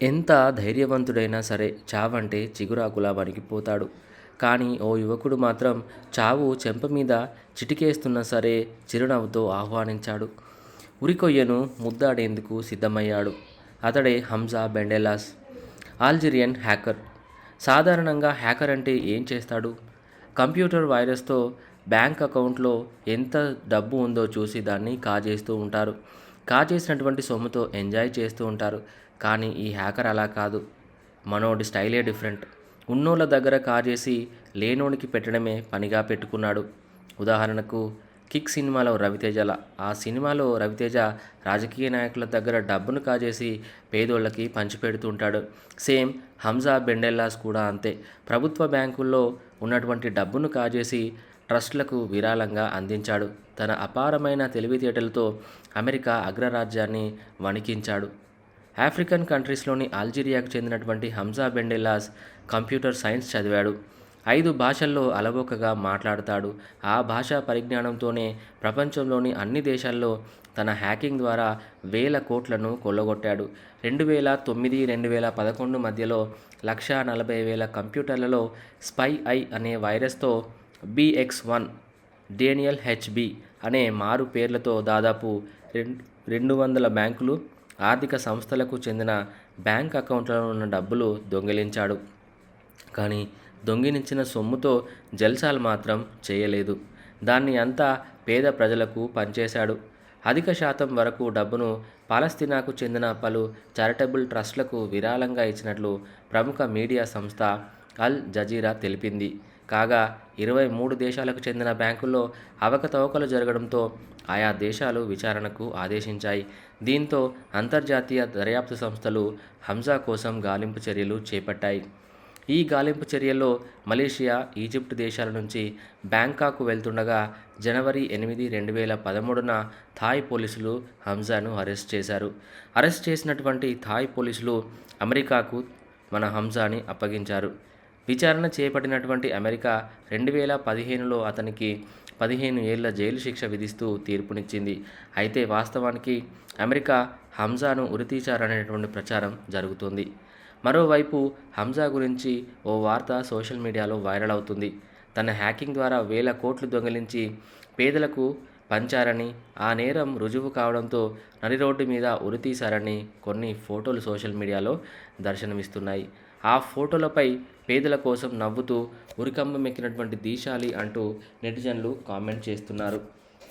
ఎంత ధైర్యవంతుడైనా సరే చావంటే చిగురాకులా వణికిపోతాడు. కానీ ఓ యువకుడు మాత్రం చావు చెంప మీద చిటికేస్తున్నా సరే చిరునవ్వుతో ఆహ్వానించాడు. ఉరికొయ్యను ముద్దాడేందుకు సిద్ధమయ్యాడు. అతడే హంజా బెండెలాస్, ఆల్జీరియన్ హ్యాకర్. సాధారణంగా హ్యాకర్ అంటే ఏం చేస్తాడు? కంప్యూటర్ వైరస్తో బ్యాంక్ అకౌంట్లో ఎంత డబ్బు ఉందో చూసి దాన్ని కాజేస్తూ ఉంటారు. కాజేసినటువంటి సొమ్ముతో ఎంజాయ్ చేస్తూ ఉంటారు. కానీ ఈ హ్యాకర్ అలా కాదు. మనోడి స్టైలే డిఫరెంట్. ఉన్నోళ్ళ దగ్గర కాజేసి లేనోనికి పెట్టడమే పనిగా పెట్టుకున్నాడు. ఉదాహరణకు కిక్ సినిమాలో రవితేజల. ఆ సినిమాలో రవితేజ రాజకీయ నాయకుల దగ్గర డబ్బును కాజేసి పేదోళ్ళకి పంచిపెడుతుంటాడు. సేమ్ హంజా బెండెల్లాస్ కూడా అంతే. ప్రభుత్వ బ్యాంకుల్లో ఉన్నటువంటి డబ్బును కాజేసి ట్రస్టులకు విరాళంగా అందించాడు. తన అపారమైన తెలివితేటలతో అమెరికా అగ్రరాజ్యాన్ని వణికించాడు. ఆఫ్రికన్ కంట్రీస్లోని అల్జీరియాకు చెందినటువంటి హంజా బెండెల్లాస్ కంప్యూటర్ సైన్స్ చదివాడు. 5 భాషల్లో అలవోకగా మాట్లాడతాడు. ఆ భాషా పరిజ్ఞానంతోనే ప్రపంచంలోని అన్ని దేశాల్లో తన హ్యాకింగ్ ద్వారా వేల కోట్లను కొల్లగొట్టాడు. 2009-2011 మధ్యలో 1,40,000 కంప్యూటర్లలో స్పై ఐ అనే వైరస్తో BX1, డేనియల్ హెచ్బి అనే మారు పేర్లతో దాదాపు 200 బ్యాంకులు, ఆర్థిక సంస్థలకు చెందిన బ్యాంక్ అకౌంట్లలో ఉన్న డబ్బులు దొంగిలించాడు. కానీ దొంగిలించిన సొమ్ముతో జల్సాలు మాత్రం చేయలేదు. దాన్ని అంతా పేద ప్రజలకు పంచేశాడు. అధిక శాతం వరకు డబ్బును పాలస్తీనాకు చెందిన పలు చారిటబుల్ ట్రస్టులకు విరాళంగా ఇచ్చినట్లు ప్రముఖ మీడియా సంస్థ అల్ జజీరా తెలిపింది. కాగా 23 దేశాలకు చెందిన బ్యాంకుల్లో అవకతవకలు జరగడంతో ఆయా దేశాలు విచారణకు ఆదేశించాయి. దీంతో అంతర్జాతీయ దర్యాప్తు సంస్థలు హంజా కోసం గాలింపు చర్యలు చేపట్టాయి. ఈ గాలింపు చర్యల్లో మలేషియా, ఈజిప్ట్ దేశాల నుంచి బ్యాంకాక్ వెళ్తుండగా జనవరి 8, 2013న థాయ్ పోలీసులు హంజాను అరెస్ట్ చేశారు. అరెస్ట్ చేసినటువంటి థాయ్ పోలీసులు అమెరికాకు మన హంజాని అప్పగించారు. విచారణ చేపట్టినటువంటి అమెరికా 2015లో అతనికి 15 ఏళ్ల జైలు శిక్ష విధిస్తూ తీర్పునిచ్చింది. అయితే వాస్తవానికి అమెరికా హంజాను ఉరితీశారనేటువంటి ప్రచారం జరుగుతుంది. మరోవైపు హంజా గురించి ఓ వార్త సోషల్ మీడియాలో వైరల్ అవుతుంది. తన హ్యాకింగ్ ద్వారా వేల కోట్లు దొంగిలించి పేదలకు పంచారని, ఆ నేరం రుజువు కావడంతో నడిరోడ్డు మీద ఉరితీశారని కొన్ని ఫోటోలు సోషల్ మీడియాలో దర్శనమిస్తున్నాయి. ఆ ఫోటోలపై పేదల కోసం నవ్వుతూ ఉరికంబం ఎక్కినటువంటి దీశాలి అంటూ నెటిజన్లు కామెంట్ చేస్తున్నారు.